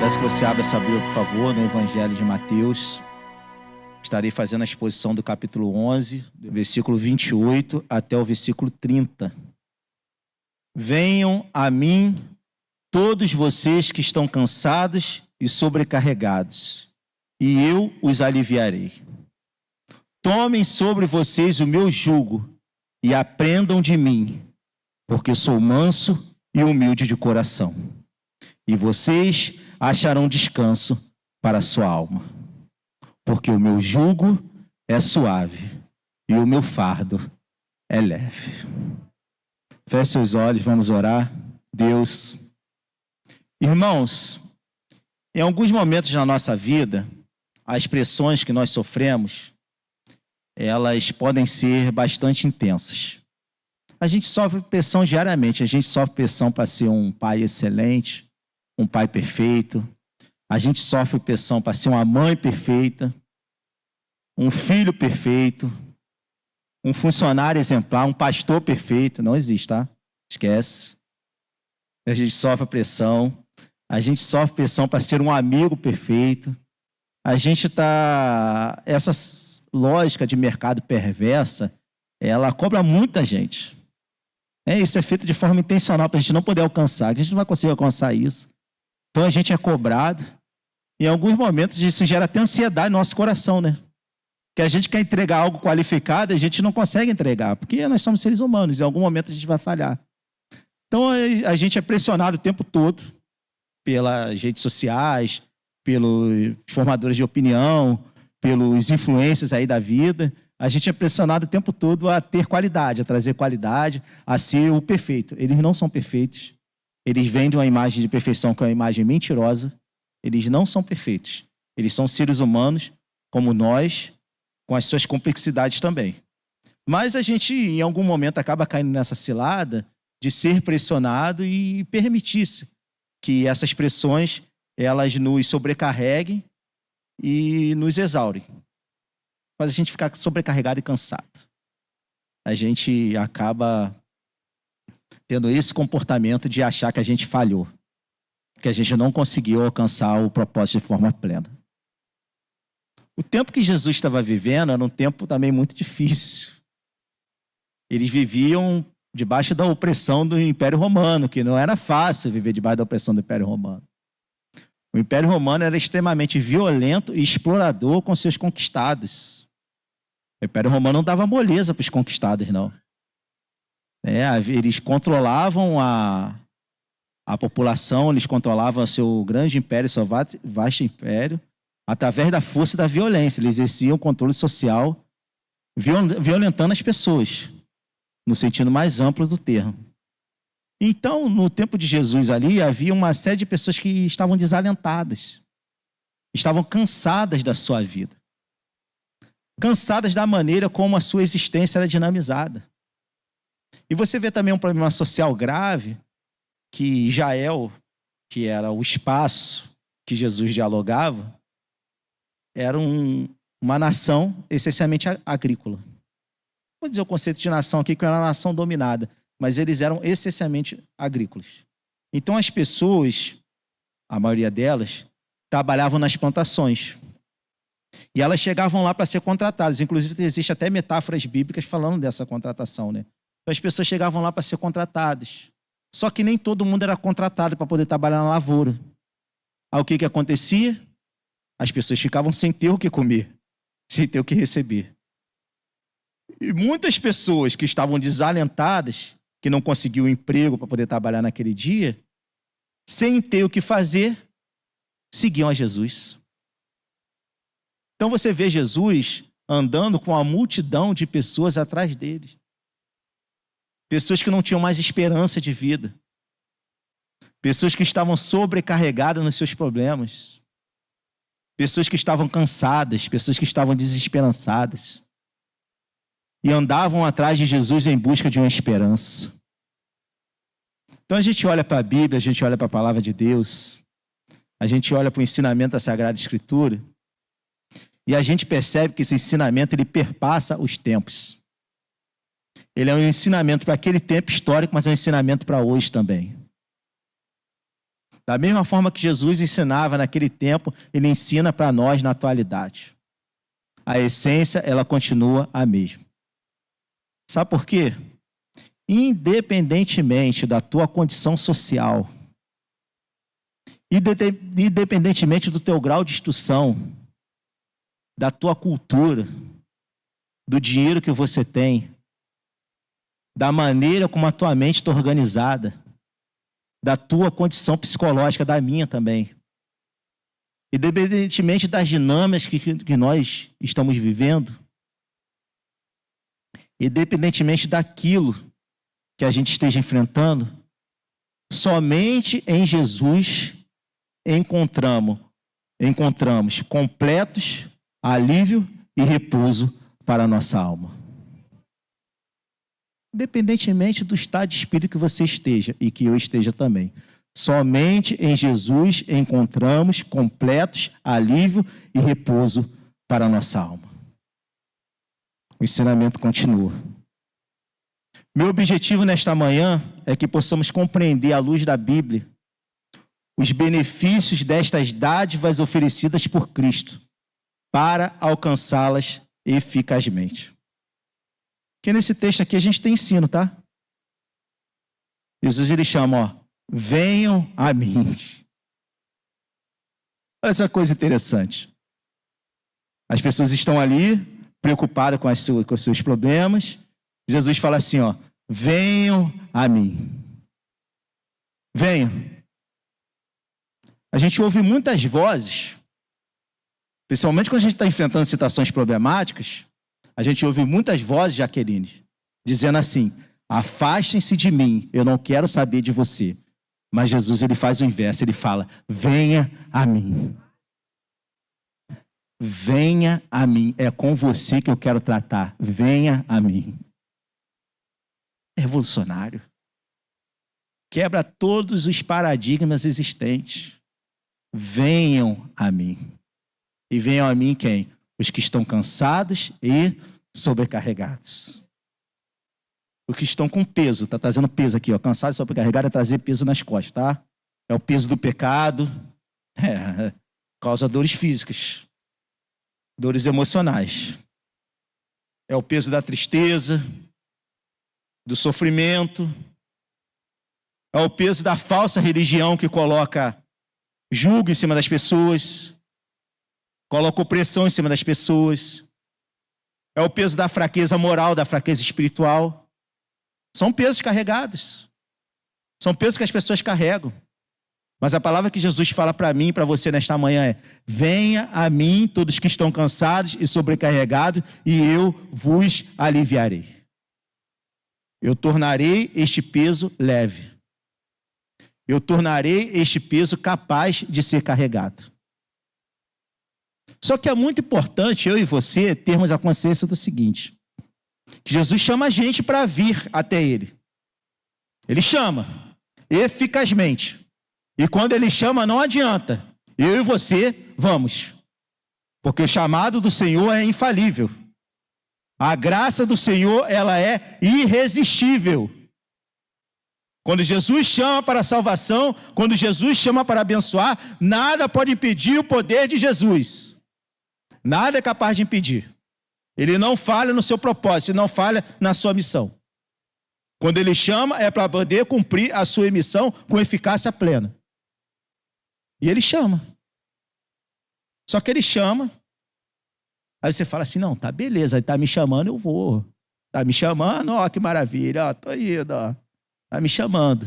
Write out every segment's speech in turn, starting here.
Peço que você abra essa Bíblia, por favor, no Evangelho de Mateus. Estarei fazendo a exposição do capítulo 11, do versículo 28 até o versículo 30. Venham a mim todos vocês que estão cansados e sobrecarregados, e eu os aliviarei. Tomem sobre vocês o meu jugo e aprendam de mim, porque sou manso e humilde de coração. E vocês acharão descanso para a sua alma. Porque o meu jugo é suave e o meu fardo é leve. Feche seus olhos, vamos orar. Deus. Irmãos, em alguns momentos na nossa vida, as pressões que nós sofremos, elas podem ser bastante intensas. A gente sofre pressão diariamente, a gente sofre pressão para ser um pai excelente, um pai perfeito. A gente sofre pressão para ser uma mãe perfeita, um filho perfeito, um funcionário exemplar, um pastor perfeito. Não existe, tá? Esquece. A gente sofre pressão. A gente sofre pressão para ser um amigo perfeito. A gente está... Essa lógica de mercado perversa, ela cobra muita gente. Isso é feito de forma intencional para a gente não poder alcançar. A gente não vai conseguir alcançar isso. Então a gente é cobrado. Em alguns momentos isso gera até ansiedade no nosso coração, né? Que a gente quer entregar algo qualificado, a gente não consegue entregar, porque nós somos seres humanos, em algum momento a gente vai falhar. Então a gente é pressionado o tempo todo pelas redes sociais, pelos formadores de opinião, pelos influencers aí da vida. A gente é pressionado o tempo todo a ter qualidade, a trazer qualidade, a ser o perfeito. Eles não são perfeitos. Eles vendem uma imagem de perfeição que é uma imagem mentirosa. Eles não são perfeitos. Eles são seres humanos, como nós, com as suas complexidades também. Mas a gente, em algum momento, acaba caindo nessa cilada de ser pressionado e permitir-se que essas pressões, elas nos sobrecarreguem e nos exaurem. Faz a gente ficar sobrecarregado e cansado. A gente acaba tendo esse comportamento de achar que a gente falhou, que a gente não conseguiu alcançar o propósito de forma plena. O tempo que Jesus estava vivendo era um tempo também muito difícil. Eles viviam debaixo da opressão do Império Romano, que não era fácil viver debaixo da opressão do Império Romano. O Império Romano era extremamente violento e explorador com seus conquistados. O Império Romano não dava moleza para os conquistados, não. Eles controlavam a população, eles controlavam o seu grande império, seu vasto império, através da força e da violência. Eles exerciam o controle social, violentando as pessoas, no sentido mais amplo do termo. Então, no tempo de Jesus ali, havia uma série de pessoas que estavam desalentadas, estavam cansadas da sua vida, cansadas da maneira como a sua existência era dinamizada. E você vê também um problema social grave, que Israel, que era o espaço que Jesus dialogava, era uma nação essencialmente agrícola. Vou dizer o conceito de nação aqui, que era uma nação dominada, mas eles eram essencialmente agrícolas. Então as pessoas, a maioria delas, trabalhavam nas plantações. E elas chegavam lá para ser contratadas. Inclusive, existe até metáforas bíblicas falando dessa contratação, né? Então, as pessoas chegavam lá para ser contratadas. Só que nem todo mundo era contratado para poder trabalhar na lavoura. Aí o que acontecia? As pessoas ficavam sem ter o que comer, sem ter o que receber. E muitas pessoas que estavam desalentadas, que não conseguiam emprego para poder trabalhar naquele dia, sem ter o que fazer, seguiam a Jesus. Então você vê Jesus andando com a multidão de pessoas atrás dele. Pessoas que não tinham mais esperança de vida. Pessoas que estavam sobrecarregadas nos seus problemas. Pessoas que estavam cansadas, pessoas que estavam desesperançadas. E andavam atrás de Jesus em busca de uma esperança. Então a gente olha para a Bíblia, a gente olha para a palavra de Deus, a gente olha para o ensinamento da Sagrada Escritura, e a gente percebe que esse ensinamento ele perpassa os tempos. Ele é um ensinamento para aquele tempo histórico, mas é um ensinamento para hoje também. Da mesma forma que Jesus ensinava naquele tempo, ele ensina para nós na atualidade. A essência, ela continua a mesma. Sabe por quê? Independentemente da tua condição social, independentemente do teu grau de instrução, da tua cultura, do dinheiro que você tem, da maneira como a tua mente está organizada, da tua condição psicológica, da minha também. Independentemente das dinâmicas que nós estamos vivendo, independentemente daquilo que a gente esteja enfrentando, somente em Jesus encontramos completos alívio e repouso para a nossa alma. Independentemente do estado de espírito que você esteja e que eu esteja também. Somente em Jesus encontramos completos alívio e repouso para a nossa alma. O ensinamento continua. Meu objetivo nesta manhã é que possamos compreender à luz da Bíblia os benefícios destas dádivas oferecidas por Cristo para alcançá-las eficazmente. Porque nesse texto aqui a gente tem ensino, tá? Jesus, ele chama, venham a mim. Olha essa coisa interessante. As pessoas estão ali, preocupadas com os seus problemas. Jesus fala assim, venham a mim. Venham. A gente ouve muitas vozes, principalmente quando a gente está enfrentando situações problemáticas, a gente ouve muitas vozes, Jaqueline, dizendo assim, afastem-se de mim, eu não quero saber de você. Mas Jesus, ele faz o inverso, ele fala, venha a mim. Venha a mim, é com você que eu quero tratar, venha a mim. É revolucionário. Quebra todos os paradigmas existentes. Venham a mim. E venham a mim quem? Os que estão cansados e sobrecarregados. Os que estão com peso, está trazendo peso aqui, cansado e sobrecarregado é trazer peso nas costas, tá? É o peso do pecado, causa dores físicas, dores emocionais. É o peso da tristeza, do sofrimento, é o peso da falsa religião que coloca julgo em cima das pessoas, coloca opressão em cima das pessoas, é o peso da fraqueza moral, da fraqueza espiritual. São pesos carregados, são pesos que as pessoas carregam. Mas a palavra que Jesus fala para mim e para você nesta manhã é: venha a mim todos que estão cansados e sobrecarregados, e eu vos aliviarei. Eu tornarei este peso leve. Eu tornarei este peso capaz de ser carregado. Só que é muito importante eu e você termos a consciência do seguinte: que Jesus chama a gente para vir até Ele. Ele chama eficazmente. E quando Ele chama, não adianta. Eu e você vamos. Porque o chamado do Senhor é infalível. A graça do Senhor, ela é irresistível. Quando Jesus chama para a salvação, quando Jesus chama para abençoar, nada pode impedir o poder de Jesus. Nada é capaz de impedir. Ele não falha no seu propósito, ele não falha na sua missão. Quando ele chama, é para poder cumprir a sua missão com eficácia plena. E ele chama. Só que ele chama. Aí você fala assim, não, tá beleza, ele tá me chamando, eu vou. Tá me chamando, ó, que maravilha, ó, tô indo, ó. Tá me chamando.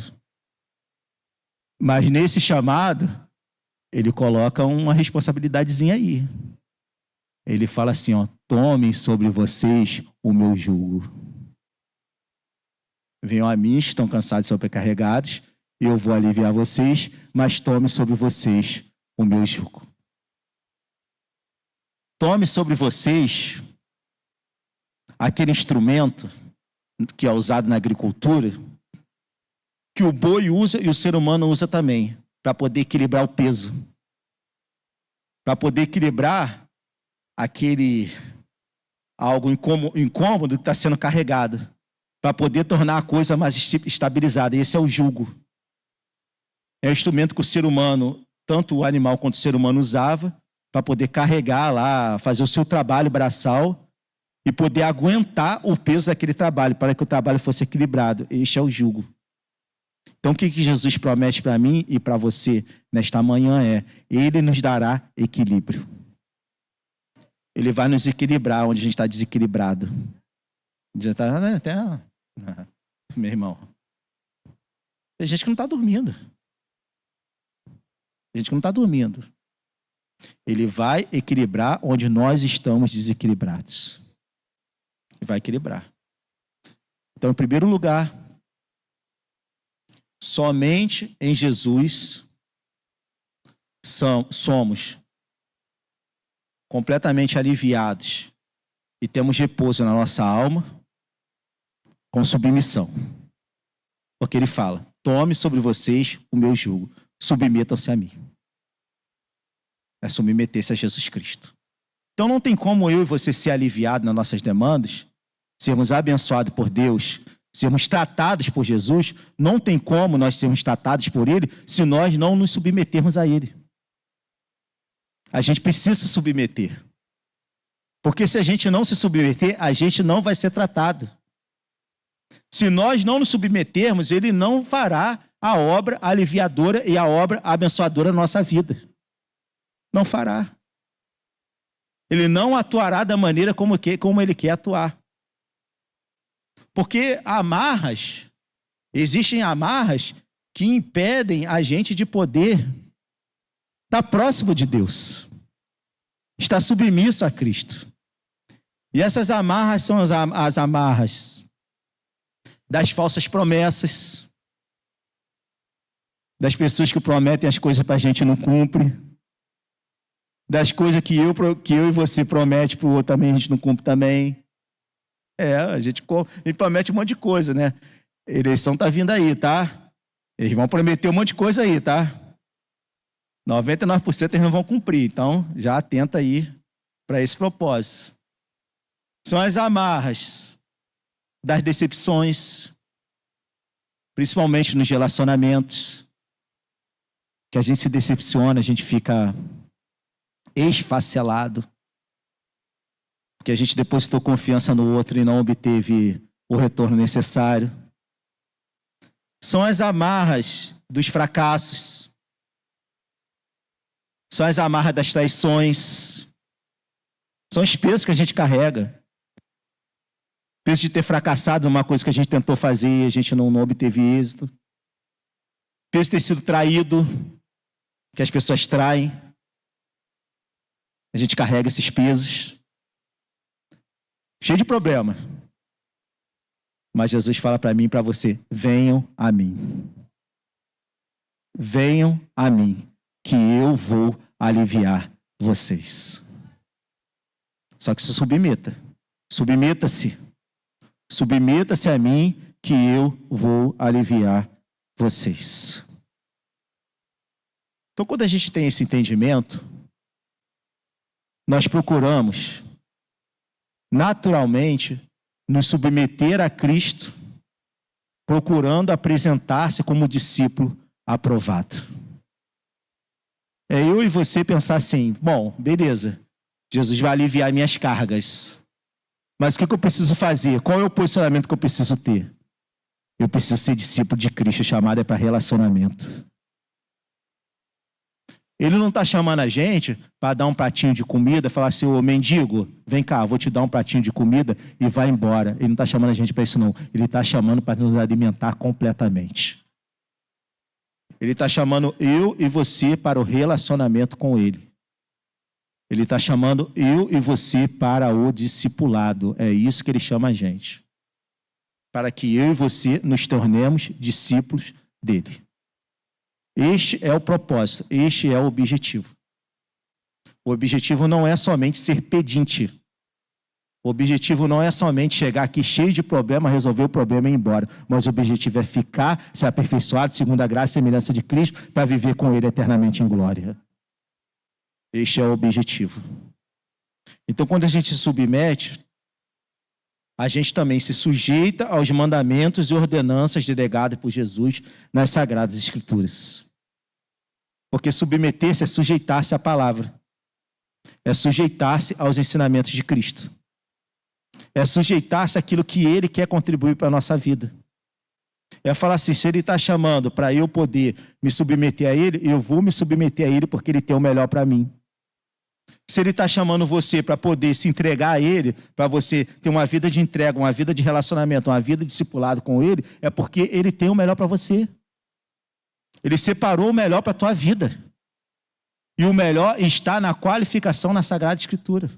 Mas nesse chamado, ele coloca uma responsabilidadezinha aí. Ele fala assim, ó, tomem sobre vocês o meu jugo. Venham a mim, estão cansados e sobrecarregados, e eu vou aliviar vocês, mas tomem sobre vocês o meu jugo. Tome sobre vocês aquele instrumento que é usado na agricultura, que o boi usa e o ser humano usa também, para poder equilibrar o peso. Para poder equilibrar aquele algo incômodo que está sendo carregado, para poder tornar a coisa mais estabilizada. Esse é o jugo. É o instrumento que o ser humano, tanto o animal quanto o ser humano, usava para poder carregar lá, fazer o seu trabalho braçal e poder aguentar o peso daquele trabalho, para que o trabalho fosse equilibrado. Este é o jugo. Então, o que Jesus promete para mim e para você nesta manhã é: Ele nos dará equilíbrio. Ele vai nos equilibrar onde a gente está desequilibrado. Já está, né? Até, meu irmão. Tem gente que não está dormindo. Tem gente que não está dormindo. Ele vai equilibrar onde nós estamos desequilibrados. Ele vai equilibrar. Então, em primeiro lugar, somente em Jesus somos completamente aliviados e temos repouso na nossa alma com submissão. Porque ele fala: tome sobre vocês o meu jugo, submetam-se a mim. É submeter-se a Jesus Cristo. Então não tem como eu e você ser aliviados nas nossas demandas, sermos abençoados por Deus, sermos tratados por Jesus. Não tem como nós sermos tratados por Ele se nós não nos submetermos a Ele. A gente precisa se submeter. Porque se a gente não se submeter, a gente não vai ser tratado. Se nós não nos submetermos, Ele não fará a obra aliviadora e a obra abençoadora na nossa vida. Não fará. Ele não atuará da maneira como Ele quer atuar. Porque existem amarras que impedem a gente de poder estar próximo de Deus, estar submisso a Cristo. E essas amarras são as amarras das falsas promessas, das pessoas que prometem as coisas para a gente e não cumpre, das coisas que eu e você promete para o outro também, a gente não cumpre também. A gente promete um monte de coisa, né? A eleição está vindo aí, tá? Eles vão prometer um monte de coisa aí, tá? 99% eles não vão cumprir, então já atenta aí para esse propósito. São as amarras das decepções, principalmente nos relacionamentos, que a gente se decepciona, a gente fica esfacelado, porque a gente depositou confiança no outro e não obteve o retorno necessário. São as amarras dos fracassos, são as amarras das traições, são os pesos que a gente carrega. Peso de ter fracassado numa coisa que a gente tentou fazer e a gente não obteve êxito. Peso de ter sido traído, que as pessoas traem. A gente carrega esses pesos. Cheio de problema. Mas Jesus fala para mim e para você: venham a mim. Venham a mim, que eu vou aliviar vocês. Só que se submeta. Submeta-se. Submeta-se a mim, que eu vou aliviar vocês. Então, quando a gente tem esse entendimento, nós procuramos naturalmente nos submeter a Cristo, procurando apresentar-se como discípulo aprovado. É eu e você pensar assim: bom, beleza, Jesus vai aliviar minhas cargas, mas o que eu preciso fazer? Qual é o posicionamento que eu preciso ter? Eu preciso ser discípulo de Cristo, chamado é para relacionamento. Ele não está chamando a gente para dar um pratinho de comida, falar assim: ô mendigo, vem cá, vou te dar um pratinho de comida e vai embora. Ele não está chamando a gente para isso, não. Ele está chamando para nos alimentar completamente. Ele está chamando eu e você para o relacionamento com Ele. Ele está chamando eu e você para o discipulado. É isso que Ele chama a gente. Para que eu e você nos tornemos discípulos dEle. Este é o propósito, este é o objetivo. O objetivo não é somente ser pedinte. O objetivo não é somente chegar aqui cheio de problema, resolver o problema e ir embora. Mas o objetivo é ficar, ser aperfeiçoado segundo a graça e semelhança de Cristo, para viver com Ele eternamente em glória. Este é o objetivo. Então, quando a gente se submete, a gente também se sujeita aos mandamentos e ordenanças delegados por Jesus nas Sagradas Escrituras. Porque submeter-se é sujeitar-se à palavra. É sujeitar-se aos ensinamentos de Cristo. É sujeitar-se àquilo que Ele quer contribuir para a nossa vida. É falar assim, se Ele está chamando para eu poder me submeter a Ele, eu vou me submeter a Ele porque Ele tem o melhor para mim. Se Ele está chamando você para poder se entregar a Ele, para você ter uma vida de entrega, uma vida de relacionamento, uma vida de discipulado com Ele, é porque Ele tem o melhor para você. Ele separou o melhor para a tua vida. E o melhor está na qualificação na Sagrada Escritura.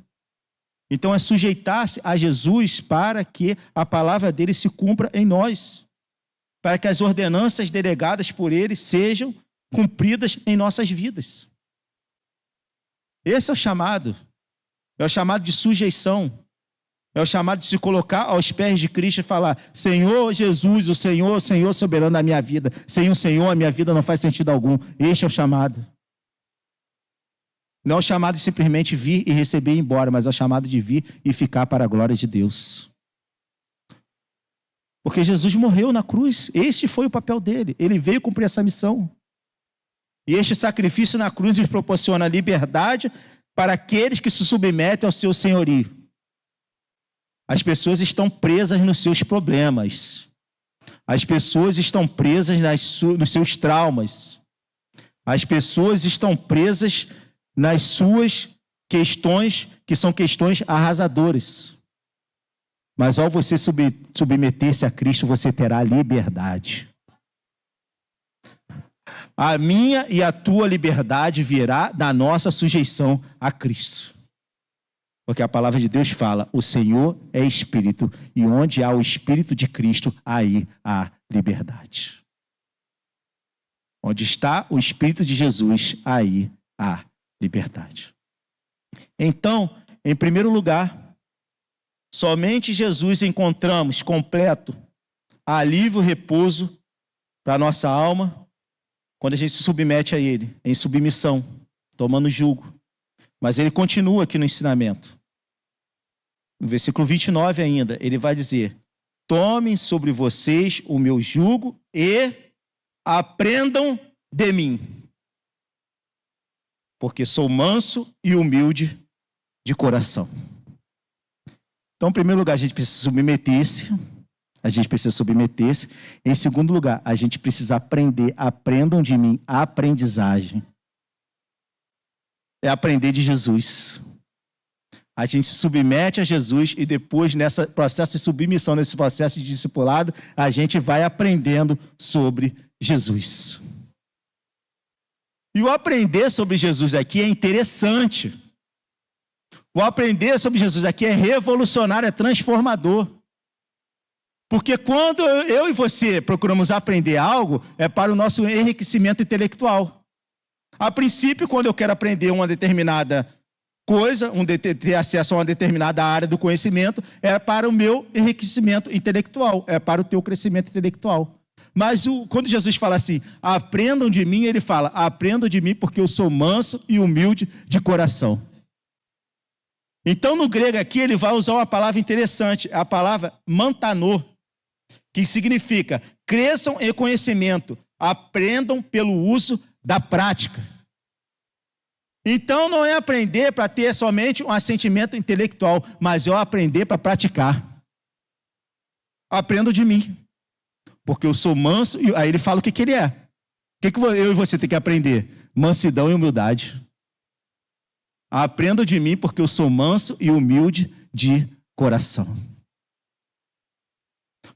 Então é sujeitar-se a Jesus para que a palavra dele se cumpra em nós. Para que as ordenanças delegadas por ele sejam cumpridas em nossas vidas. Esse é o chamado. É o chamado de sujeição. É o chamado de se colocar aos pés de Cristo e falar: Senhor Jesus, o Senhor soberano da minha vida. Sem o Senhor, a minha vida não faz sentido algum. Este é o chamado. Não é o chamado de simplesmente vir e receber e ir embora, mas é o chamado de vir e ficar para a glória de Deus. Porque Jesus morreu na cruz. Este foi o papel dele. Ele veio cumprir essa missão. E este sacrifício na cruz nos proporciona liberdade para aqueles que se submetem ao seu senhorio. As pessoas estão presas nos seus problemas. As pessoas estão presas nos seus traumas. As pessoas estão presas nas suas questões, que são questões arrasadoras. Mas ao você submeter-se a Cristo, você terá liberdade. A minha e a tua liberdade virá da nossa sujeição a Cristo. Porque a palavra de Deus fala: o Senhor é Espírito, e onde há o Espírito de Cristo, aí há liberdade. Onde está o Espírito de Jesus, aí há liberdade. Então, em primeiro lugar, somente Jesus encontramos completo alívio e repouso para a nossa alma, quando a gente se submete a Ele, em submissão, tomando jugo. Mas Ele continua aqui no ensinamento. No versículo 29 ainda, Ele vai dizer: tomem sobre vocês o meu jugo e aprendam de mim, porque sou manso e humilde de coração. Então, em primeiro lugar, a gente precisa submeter-se. Em segundo lugar, a gente precisa aprender. Aprendam de mim. A aprendizagem é aprender de Jesus. A gente se submete a Jesus e depois, nesse processo de submissão, nesse processo de discipulado, a gente vai aprendendo sobre Jesus. E o aprender sobre Jesus aqui é interessante. O aprender sobre Jesus aqui é revolucionário, é transformador. Porque quando eu e você procuramos aprender algo, é para o nosso enriquecimento intelectual. A princípio, quando eu quero aprender uma determinada coisa, ter acesso a uma determinada área do conhecimento, é para o meu enriquecimento intelectual, é para o teu crescimento intelectual. Mas quando Jesus fala assim, aprendam de mim, ele fala, aprendam de mim porque eu sou manso e humilde de coração. Então, no grego aqui, ele vai usar uma palavra interessante, a palavra mantanô, que significa cresçam em conhecimento, aprendam pelo uso da prática. Então, não é aprender para ter somente um assentimento intelectual, mas é aprender para praticar. Aprendam de mim, porque eu sou manso, e aí ele fala o que ele é. O que eu e você tem que aprender? Mansidão e humildade. Aprendam de mim, porque eu sou manso e humilde de coração.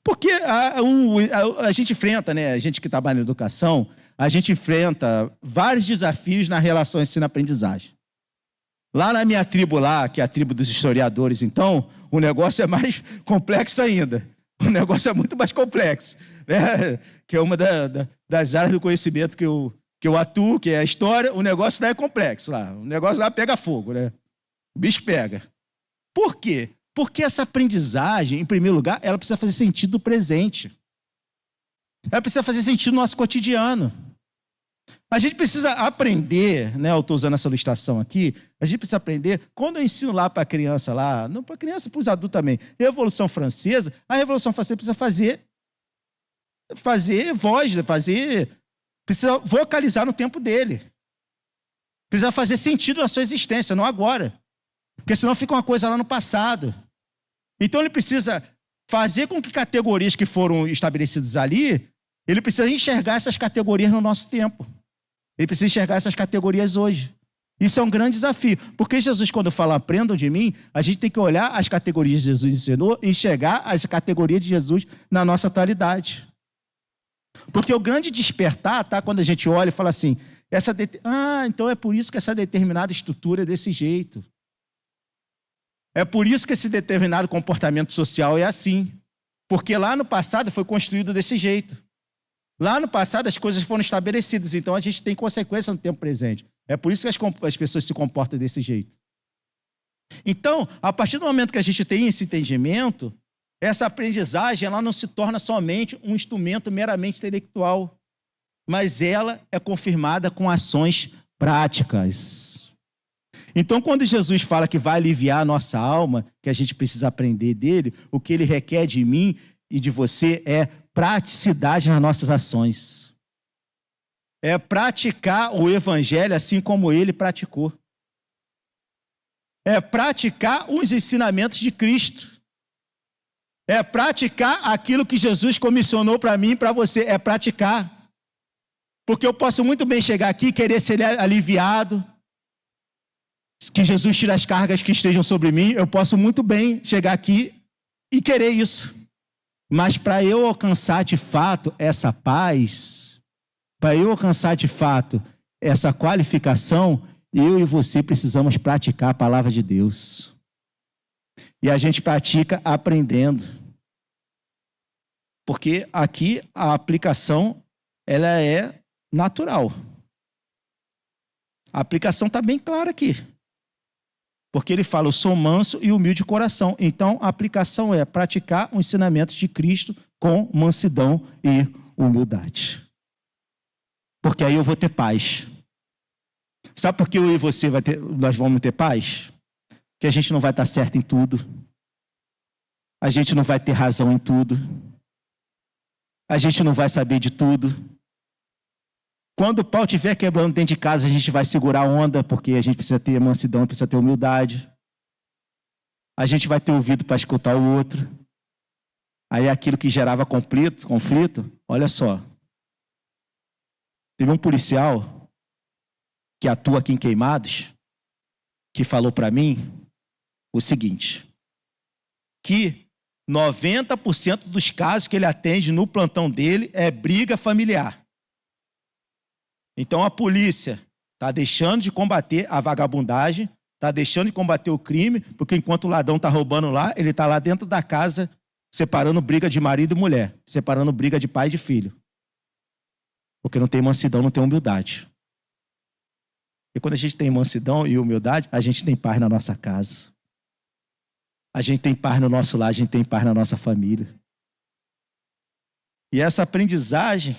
Porque a gente enfrenta, né? A gente que trabalha na educação, a gente enfrenta vários desafios na relação ensino-aprendizagem. Lá na minha tribo lá, que é a tribo dos historiadores, então, o negócio é mais complexo ainda. O negócio é muito mais complexo, né? Que é uma das áreas do conhecimento que eu atuo, que é a história. O negócio lá é complexo, lá. O negócio lá pega fogo, né? O bicho pega. Por quê? Porque essa aprendizagem, em primeiro lugar, ela precisa fazer sentido no presente. Ela precisa fazer sentido no nosso cotidiano. A gente precisa aprender, né? Eu estou usando essa ilustração aqui, a gente precisa aprender, quando eu ensino lá para a criança, não para a criança, para os adultos também, Revolução Francesa, a Revolução Francesa precisa fazer voz, precisa vocalizar no tempo dele. Precisa fazer sentido na sua existência, não agora. Porque senão fica uma coisa lá no passado. Então ele precisa fazer com que categorias que foram estabelecidas ali, ele precisa enxergar essas categorias no nosso tempo. Ele precisa enxergar essas categorias hoje. Isso é um grande desafio. Porque Jesus, quando fala aprendam de mim, a gente tem que olhar as categorias que Jesus ensinou e enxergar as categorias de Jesus na nossa atualidade. Porque o grande despertar, tá? Quando a gente olha e fala assim, então é por isso que essa determinada estrutura é desse jeito. É por isso que esse determinado comportamento social é assim. Porque lá no passado foi construído desse jeito. Lá no passado as coisas foram estabelecidas, então a gente tem consequência no tempo presente. É por isso que as pessoas se comportam desse jeito. Então, a partir do momento que a gente tem esse entendimento, essa aprendizagem ela não se torna somente um instrumento meramente intelectual, mas ela é confirmada com ações práticas. Então, quando Jesus fala que vai aliviar a nossa alma, que a gente precisa aprender dele, o que ele requer de mim e de você é praticidade nas nossas ações. É praticar o evangelho assim como ele praticou. É praticar os ensinamentos de Cristo. É praticar aquilo que Jesus comissionou para mim e para você. É praticar. Porque eu posso muito bem chegar aqui e querer ser aliviado, que Jesus tire as cargas que estejam sobre mim. Eu posso muito bem chegar aqui e querer isso. Mas para eu alcançar de fato essa paz, para eu alcançar de fato essa qualificação, eu e você precisamos praticar a palavra de Deus. E a gente pratica aprendendo. Porque aqui a aplicação ela é natural. A aplicação está bem clara aqui. Porque ele fala, eu sou manso e humilde de coração. Então, a aplicação é praticar os ensinamentos de Cristo com mansidão e humildade. Porque aí eu vou ter paz. Sabe por que eu e você nós vamos ter paz? Que a gente não vai estar certo em tudo. A gente não vai ter razão em tudo. A gente não vai saber de tudo. Quando o pau estiver quebrando dentro de casa, a gente vai segurar a onda, porque a gente precisa ter mansidão, precisa ter humildade. A gente vai ter ouvido para escutar o outro. Aí aquilo que gerava conflito, olha só. Teve um policial que atua aqui em Queimados, que falou para mim o seguinte, que 90% dos casos que ele atende no plantão dele é briga familiar. Então a polícia está deixando de combater a vagabundagem, está deixando de combater o crime, porque enquanto o ladrão está roubando lá, ele está lá dentro da casa separando briga de marido e mulher, separando briga de pai e de filho. Porque não tem mansidão, não tem humildade. E quando a gente tem mansidão e humildade, a gente tem paz na nossa casa. A gente tem paz no nosso lar, a gente tem paz na nossa família. E essa aprendizagem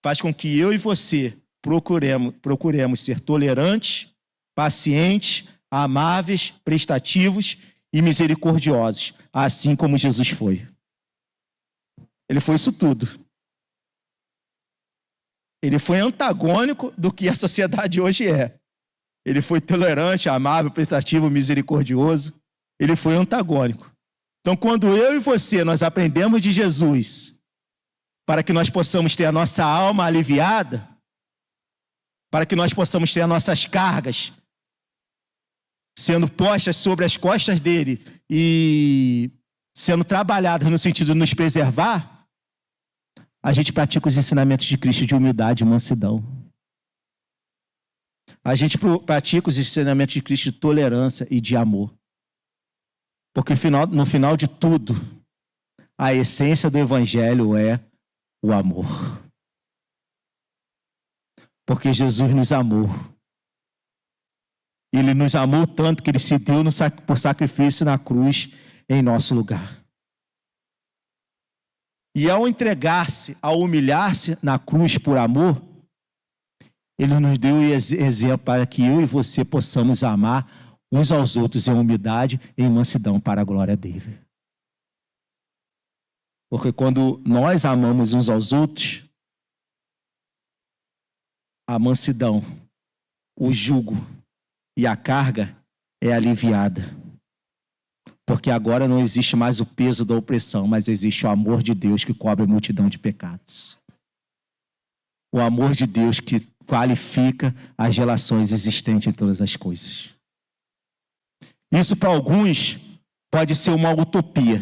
faz com que eu e você procuremos ser tolerantes, pacientes, amáveis, prestativos e misericordiosos, assim como Jesus foi. Ele foi isso tudo. Ele foi antagônico do que a sociedade hoje é. Ele foi tolerante, amável, prestativo, misericordioso. Ele foi antagônico. Então, quando eu e você, nós aprendemos de Jesus, para que nós possamos ter a nossa alma aliviada, para que nós possamos ter as nossas cargas sendo postas sobre as costas dele e sendo trabalhadas no sentido de nos preservar, a gente pratica os ensinamentos de Cristo de humildade e mansidão. A gente pratica os ensinamentos de Cristo de tolerância e de amor. Porque no final de tudo, a essência do Evangelho é o amor. Porque Jesus nos amou. Ele nos amou tanto que ele se deu por sacrifício na cruz em nosso lugar. E ao entregar-se, ao humilhar-se na cruz por amor, ele nos deu exemplo para que eu e você possamos amar uns aos outros em humildade e em mansidão para a glória dele. Porque quando nós amamos uns aos outros, a mansidão, o jugo e a carga é aliviada. Porque agora não existe mais o peso da opressão, mas existe o amor de Deus que cobre a multidão de pecados. O amor de Deus que qualifica as relações existentes em todas as coisas. Isso para alguns pode ser uma utopia,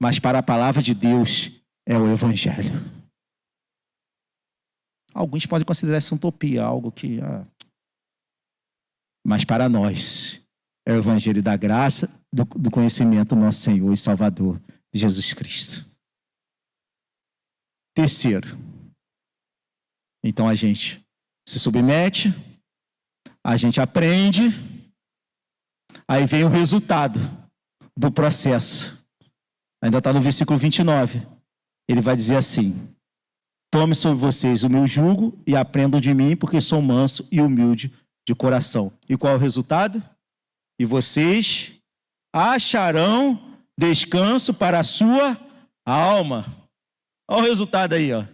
mas para a palavra de Deus é o Evangelho. Alguns podem considerar isso utopia, algo que... Mas para nós é o Evangelho da graça, do conhecimento do nosso Senhor e Salvador, Jesus Cristo. Terceiro, então a gente se submete, a gente aprende, aí vem o resultado do processo. Ainda está no versículo 29. Ele vai dizer assim: tome sobre vocês o meu jugo e aprendam de mim, porque sou manso e humilde de coração. E qual é o resultado? E vocês acharão descanso para a sua alma. Olha o resultado aí, ó.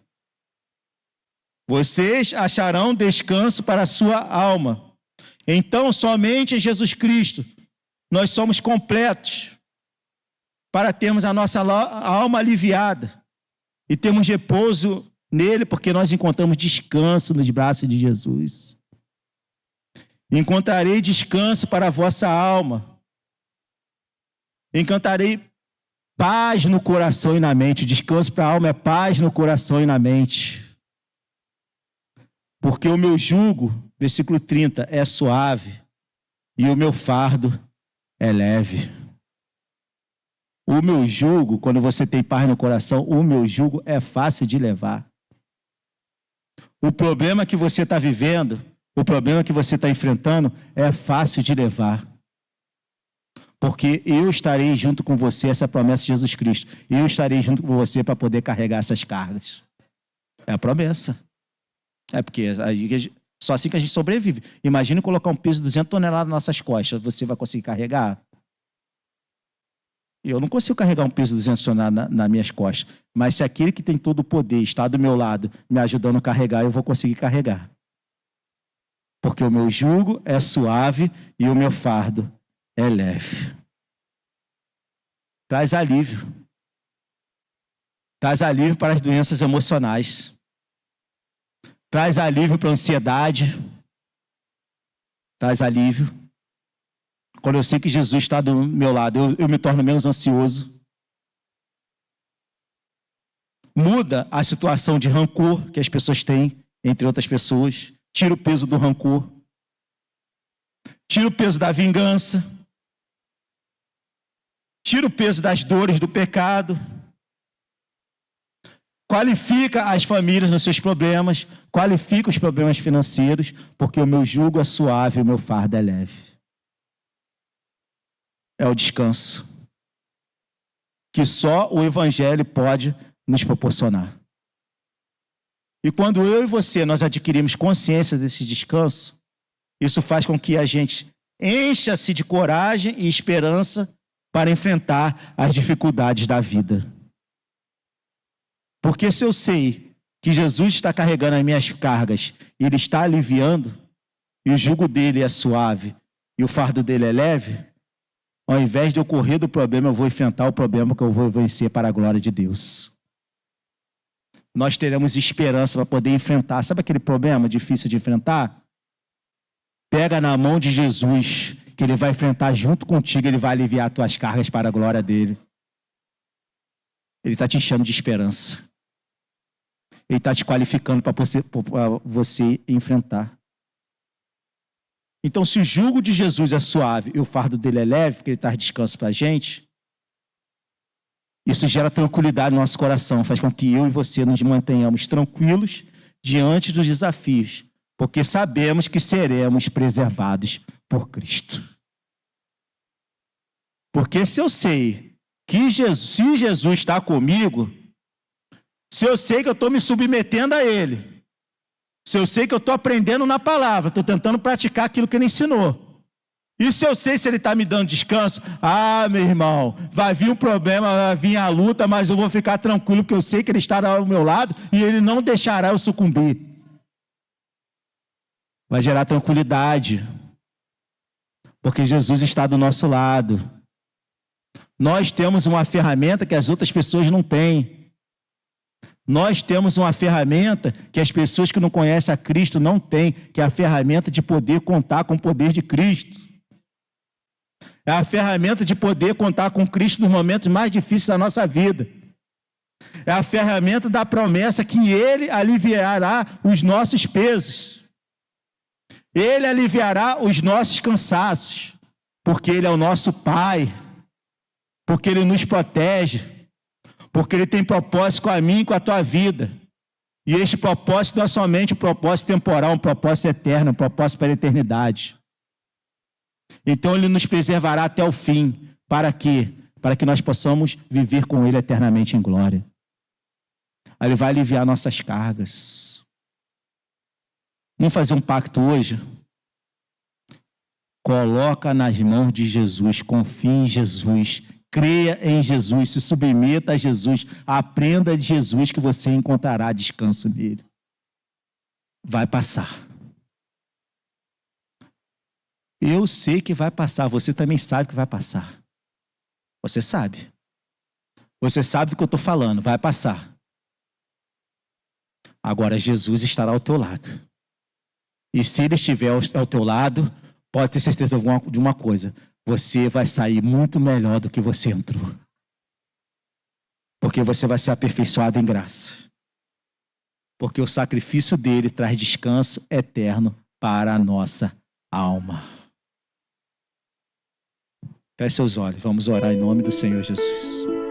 Vocês acharão descanso para a sua alma. Então, somente em Jesus Cristo nós somos completos para termos a nossa alma aliviada e termos repouso nele, porque nós encontramos descanso nos braços de Jesus. Encontrarei descanso para a vossa alma. Encontrarei paz no coração e na mente. Descanso para a alma é paz no coração e na mente. Porque o meu jugo, versículo 30, é suave e o meu fardo é leve. O meu jugo, quando você tem paz no coração, o meu jugo é fácil de levar. O problema que você está vivendo, o problema que você está enfrentando é fácil de levar. Porque eu estarei junto com você, essa é a promessa de Jesus Cristo. Eu estarei junto com você para poder carregar essas cargas. É a promessa. É porque só assim que a gente sobrevive. Imagina colocar um peso de 200 toneladas nas nossas costas. Você vai conseguir carregar? Eu não consigo carregar um peso de 200 toneladas nas minhas costas. Mas se aquele que tem todo o poder está do meu lado, me ajudando a carregar, eu vou conseguir carregar. Porque o meu jugo é suave e o meu fardo é leve. Traz alívio. Traz alívio para as doenças emocionais. Traz alívio para a ansiedade. Traz alívio. Quando eu sei que Jesus está do meu lado, eu me torno menos ansioso. Muda a situação de rancor que as pessoas têm entre outras pessoas. Tira o peso do rancor. Tira o peso da vingança. Tira o peso das dores do pecado. Qualifica as famílias nos seus problemas. Qualifica os problemas financeiros, porque o meu jugo é suave e o meu fardo é leve. É o descanso que só o Evangelho pode nos proporcionar. E quando eu e você, nós adquirimos consciência desse descanso, isso faz com que a gente encha-se de coragem e esperança para enfrentar as dificuldades da vida. Porque se eu sei que Jesus está carregando as minhas cargas e Ele está aliviando, e o jugo dele é suave e o fardo dele é leve, ao invés de eu correr do problema, eu vou enfrentar o problema que eu vou vencer para a glória de Deus. Nós teremos esperança para poder enfrentar. Sabe aquele problema difícil de enfrentar? Pega na mão de Jesus, que Ele vai enfrentar junto contigo, Ele vai aliviar as tuas cargas para a glória dEle. Ele está te enchendo de esperança. Ele está te qualificando para você enfrentar. Então, se o jugo de Jesus é suave e o fardo dele é leve, porque ele traz descanso para a gente, isso gera tranquilidade no nosso coração, faz com que eu e você nos mantenhamos tranquilos diante dos desafios, porque sabemos que seremos preservados por Cristo. Porque se eu sei que se Jesus está comigo, se eu sei que eu estou me submetendo a Ele, se eu sei que eu estou aprendendo na palavra, estou tentando praticar aquilo que Ele ensinou, e se eu sei se Ele está me dando descanso, meu irmão, vai vir um problema, vai vir a luta, mas eu vou ficar tranquilo, porque eu sei que Ele estará ao meu lado e Ele não deixará eu sucumbir. vai gerar tranquilidade, porque Jesus está do nosso lado. Nós temos uma ferramenta que as outras pessoas não têm. Nós temos uma ferramenta que as pessoas que não conhecem a Cristo não têm, que é a ferramenta de poder contar com o poder de Cristo. É a ferramenta de poder contar com Cristo nos momentos mais difíceis da nossa vida. É a ferramenta da promessa que Ele aliviará os nossos pesos. Ele aliviará os nossos cansaços, porque Ele é o nosso Pai, porque Ele nos protege, porque Ele tem propósito com a mim e com a tua vida. E este propósito não é somente um propósito temporal, um propósito eterno, um propósito para a eternidade. Então Ele nos preservará até o fim. Para quê? Para que nós possamos viver com Ele eternamente em glória. Ele vai aliviar nossas cargas. Vamos fazer um pacto hoje? Coloca nas mãos de Jesus, confie em Jesus, creia em Jesus, se submeta a Jesus, aprenda de Jesus que você encontrará descanso nele. Vai passar. Eu sei que vai passar, você também sabe que vai passar. Você sabe. Você sabe do que eu estou falando, vai passar. Agora Jesus estará ao teu lado. E se Ele estiver ao teu lado, pode ter certeza de uma coisa. Você vai sair muito melhor do que você entrou. Porque você vai ser aperfeiçoado em graça. Porque o sacrifício dele traz descanso eterno para a nossa alma. Feche seus olhos, vamos orar em nome do Senhor Jesus.